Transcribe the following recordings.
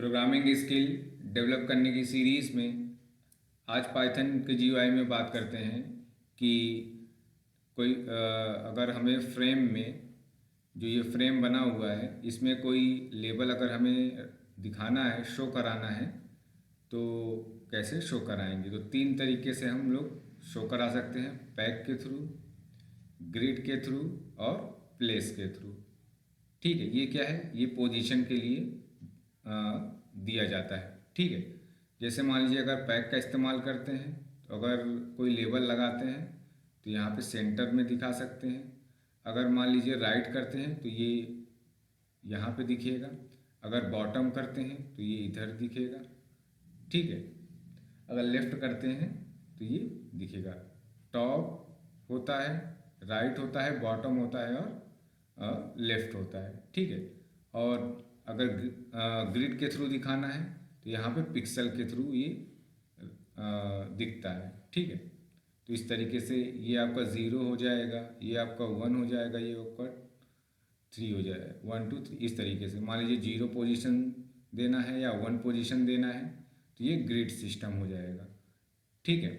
Programming skill develop करने की series में आज पाइथन के जीयूआई में बात करते हैं कि अगर हमें फ्रेम में जो ये फ्रेम बना हुआ है इसमें कोई लेबल अगर हमें दिखाना है, शो कराना है, तो कैसे शो कराएंगे। तो तीन तरीके से हम लोग शो करा सकते हैं, पैक के थ्रू, ग्रिड के थ्रू और प्लेस के थ्रू। ठीक है, ये क्या है, ये पोजीशन के लिए दिया जाता है। ठीक है, जैसे मान लीजिए अगर पैक का इस्तेमाल करते हैं तो अगर कोई लेबल लगाते हैं तो यहाँ पे सेंटर में दिखा सकते हैं। अगर मान लीजिए राइट करते हैं तो ये यहाँ पे दिखेगा, अगर बॉटम करते हैं तो ये इधर दिखेगा। ठीक है, अगर लेफ़्ट करते हैं तो ये दिखेगा। टॉप होता है, राइट होता है, बॉटम होता है और लेफ़्ट होता है। ठीक है, और अगर ग्रिड के थ्रू दिखाना है तो यहाँ पे पिक्सल के थ्रू ये दिखता है। ठीक है, तो इस तरीके से ये आपका 0 हो जाएगा, ये आपका 1 हो जाएगा, ये आपका 3 हो जाएगा, 1 2 3। इस तरीके से मान लीजिए 0 पोजीशन देना है या 1 पोजीशन देना है तो ये ग्रिड सिस्टम हो जाएगा। ठीक है,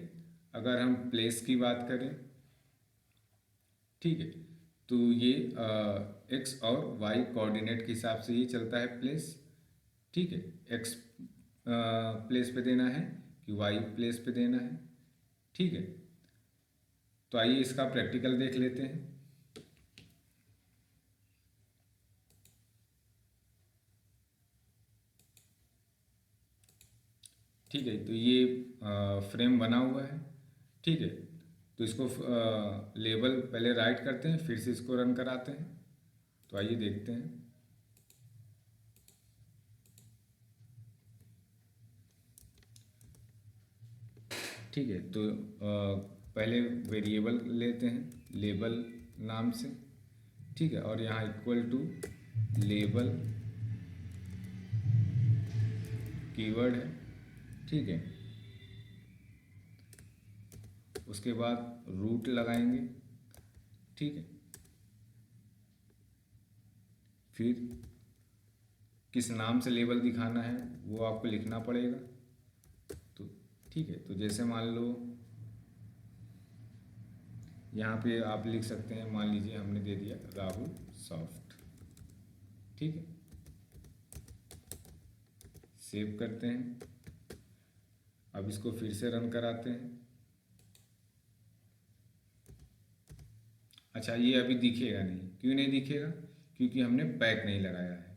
अगर हम प्लेस की बात करें, ठीक है, तो ये एक्स और वाई कोऑर्डिनेट के हिसाब से ये चलता है प्लेस। ठीक है, एक्स प्लेस पे देना है कि वाई प्लेस पे देना है। ठीक है, तो आइए इसका प्रैक्टिकल देख लेते हैं। ठीक है, तो ये फ्रेम बना हुआ है। ठीक है, तो इसको लेबल पहले राइट करते हैं, फिर से इसको रन कराते हैं। तो आइए देखते हैं। ठीक है, तो पहले वेरिएबल लेते हैं लेबल नाम से। ठीक है, और यहाँ इक्वल टू लेबल कीवर्ड है। ठीक है, उसके बाद रूट लगाएंगे। ठीक है, फिर किस नाम से लेबल दिखाना है वो आपको लिखना पड़ेगा। तो ठीक है, तो जैसे मान लो यहाँ पे आप लिख सकते हैं, मान लीजिए हमने दे दिया राहुल सॉफ्ट। ठीक है, सेव करते हैं। अब इसको फिर से रन कराते हैं। अच्छा, ये अभी दिखेगा नहीं, क्यों नहीं दिखेगा, क्योंकि हमने पैक नहीं लगाया है।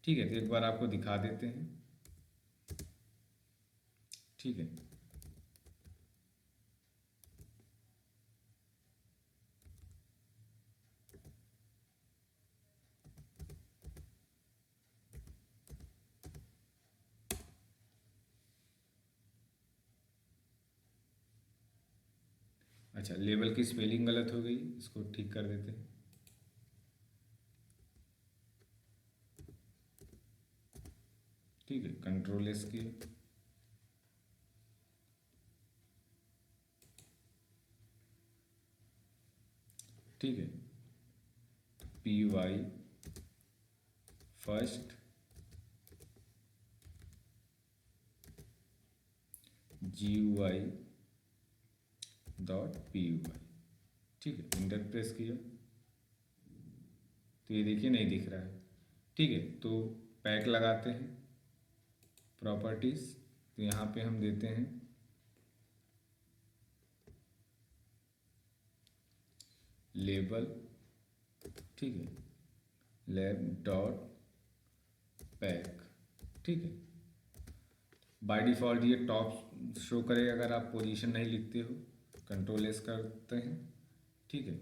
ठीक है, तो एक बार आपको दिखा देते हैं। ठीक है, अच्छा लेबल की स्पेलिंग गलत हो गई, इसको ठीक कर देते हैं। ठीक है, कंट्रोल एस की। ठीक है, P Y first G U I dot P U I. ठीक है, इंटर प्रेस किया तो ये देखिए नहीं दिख रहा है। ठीक है, तो पैक लगाते हैं, प्रॉपर्टीज, तो यहाँ पे हम देते हैं लेबल। ठीक है, लैब डॉट पैक। ठीक है, बाय डिफ़ॉल्ट ये टॉप शो करेगा अगर आप पोजीशन नहीं लिखते हो। कंट्रोल एस करते हैं। ठीक है,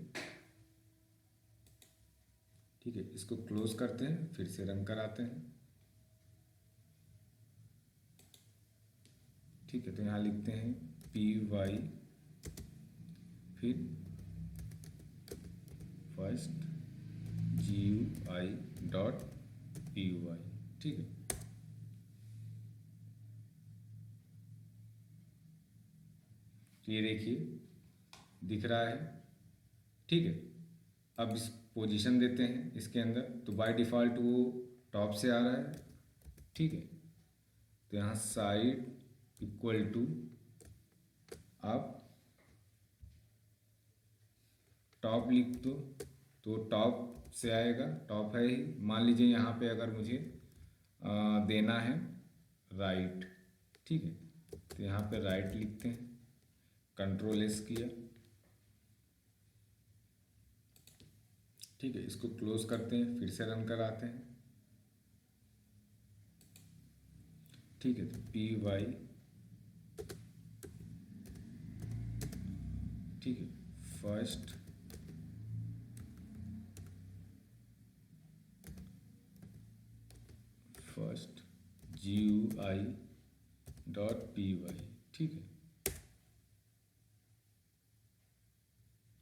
ठीक है, इसको क्लोज करते हैं, फिर से रन कराते हैं। ठीक है, तो यहाँ लिखते हैं पी वाई फिर first G U I dot P U I. ठीक है, तो ये देखिए दिख रहा है। ठीक है, अब इस पोजीशन देते हैं इसके अंदर, तो बाय डिफ़ॉल्ट वो टॉप से आ रहा है। ठीक है, तो यहाँ साइड इक्वल टू आप टॉप लिख दो, तो टॉप से आएगा, टॉप है ही। मान लीजिए यहाँ पे अगर मुझे देना है राइट, ठीक है, तो यहाँ पे राइट लिखते हैं, कंट्रोल एस किया, ठीक है। इसको क्लोज करते हैं, फिर से रन कराते हैं, ठीक है। तो पी वाई, ठीक है, first G U I dot P Y, ठीक है,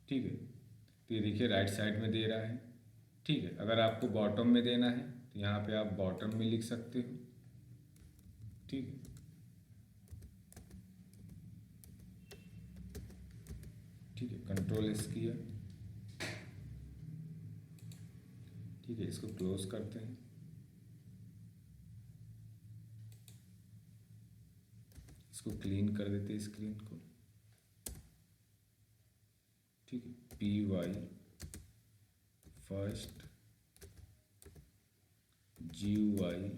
ठीक है। तो ये देखिए राइट साइड में दे रहा है, ठीक है। अगर आपको बॉटम में देना है तो यहाँ पे आप बॉटम में लिख सकते हो, ठीक है, ठीक है। कंट्रोल एस किया, ठीक है। इसको क्लोज करते हैं, इसको क्लीन कर देते हैं स्क्रीन को, ठीक है। P Y first G U I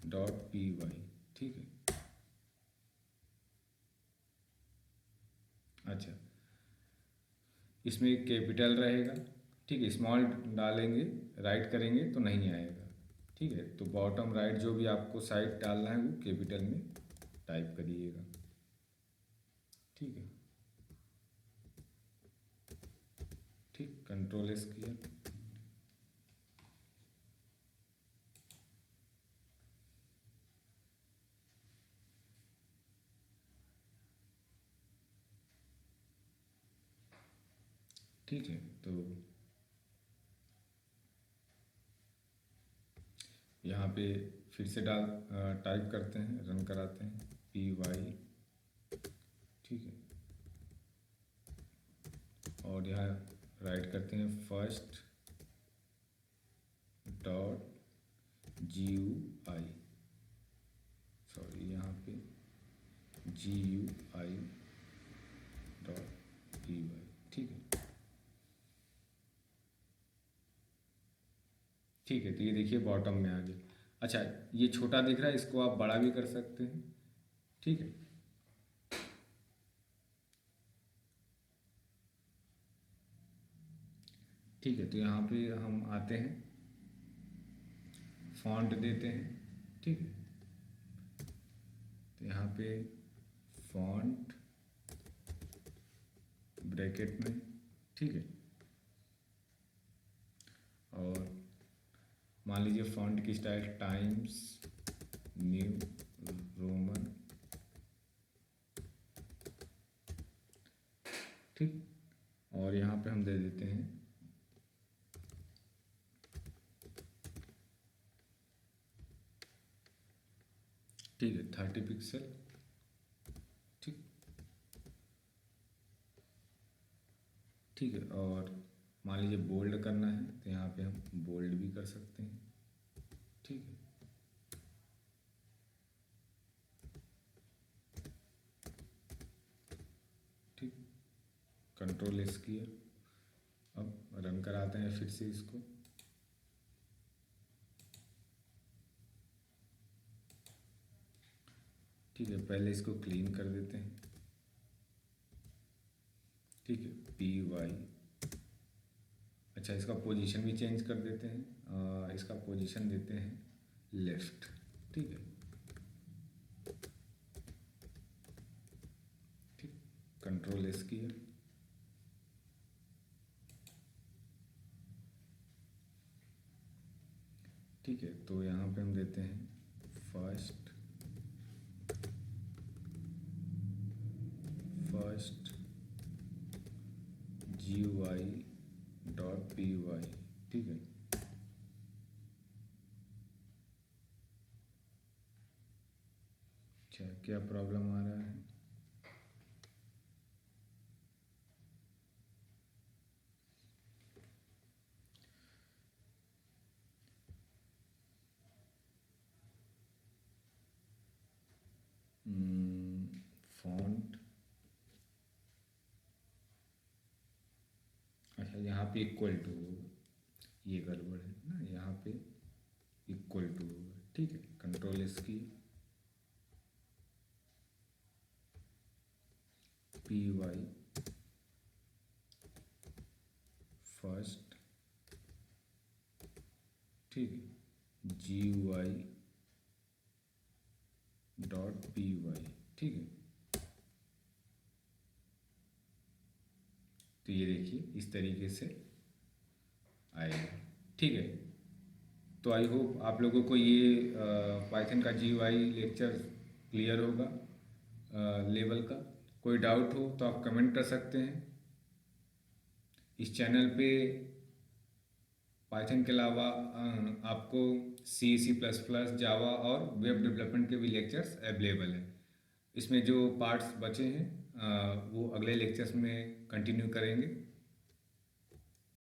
dot P Y, ठीक है। अच्छा, इसमें एक कैपिटल रहेगा, ठीक है। स्मॉल डालेंगे, राइट करेंगे तो नहीं आएगा, ठीक है। तो बॉटम राइट जो भी आपको साइड डालना है वो कैपिटल में टाइप करिएगा, ठीक है, ठीक। कंट्रोल एस किया, ठीक है। तो यहाँ पे फिर से टाइप करते हैं, रन कराते हैं, पी वाई, ठीक है। और यहाँ राइट करते हैं first dot G U I, sorry यहाँ पे G U I dot P Y, ठीक है, ठीक है। तो ये देखिए बॉटम में आ गया। अच्छा, ये छोटा दिख रहा है, इसको आप बड़ा भी कर सकते हैं, ठीक है। ठीक है, तो यहाँ पे हम आते हैं, फॉन्ट देते हैं, ठीक है। तो यहाँ पे फॉन्ट ब्रैकेट में, ठीक है। और मान लीजिए फॉन्ट की स्टाइल टाइम्स न्यू रोमन, ठीक। और यहाँ पे हम दे देते हैं ठीक है 30 पिक्सल, ठीक, ठीक है। और मान लीजिए बोल्ड करना है तो यहाँ पे हम बोल्ड भी कर सकते हैं, ठीक है, ठीक। कंट्रोल एस किया, अब रन कराते हैं फिर से इसको, ठीक है। पहले इसको क्लीन कर देते हैं, ठीक है, पी वाई। अच्छा, इसका पोजीशन भी चेंज कर देते हैं, इसका पोजीशन देते हैं लेफ्ट, ठीक है, ठीक। कंट्रोल एस किया, ठीक है। तो यहाँ पे हम देते हैं first G U I dot P Y, ठीक है। अच्छा, क्या प्रॉब्लम आ रहा है? फॉन्ट, अच्छा यहाँ पे इक्वल टू होगा, ये गड़बड़ है ना, यहाँ पे इक्वल टू होगा, ठीक है। कंट्रोल एस की, पी वाई फर्स्ट, ठीक है, जी वाई डॉट पी वाई, ठीक है। तो ये देखिए इस तरीके से आएगा, ठीक है। तो आई होप आप लोगों को ये पाइथन का जी वाई लेक्चर क्लियर होगा, लेवल का। कोई डाउट हो तो आप कमेंट कर सकते हैं। इस चैनल पे पाइथन के अलावा आपको C++, जावा और वेब डेवलपमेंट के भी लेक्चर्स अवेलेबल हैं। इसमें जो पार्ट्स बचे हैं वो अगले लेक्चर्स में कंटिन्यू करेंगे।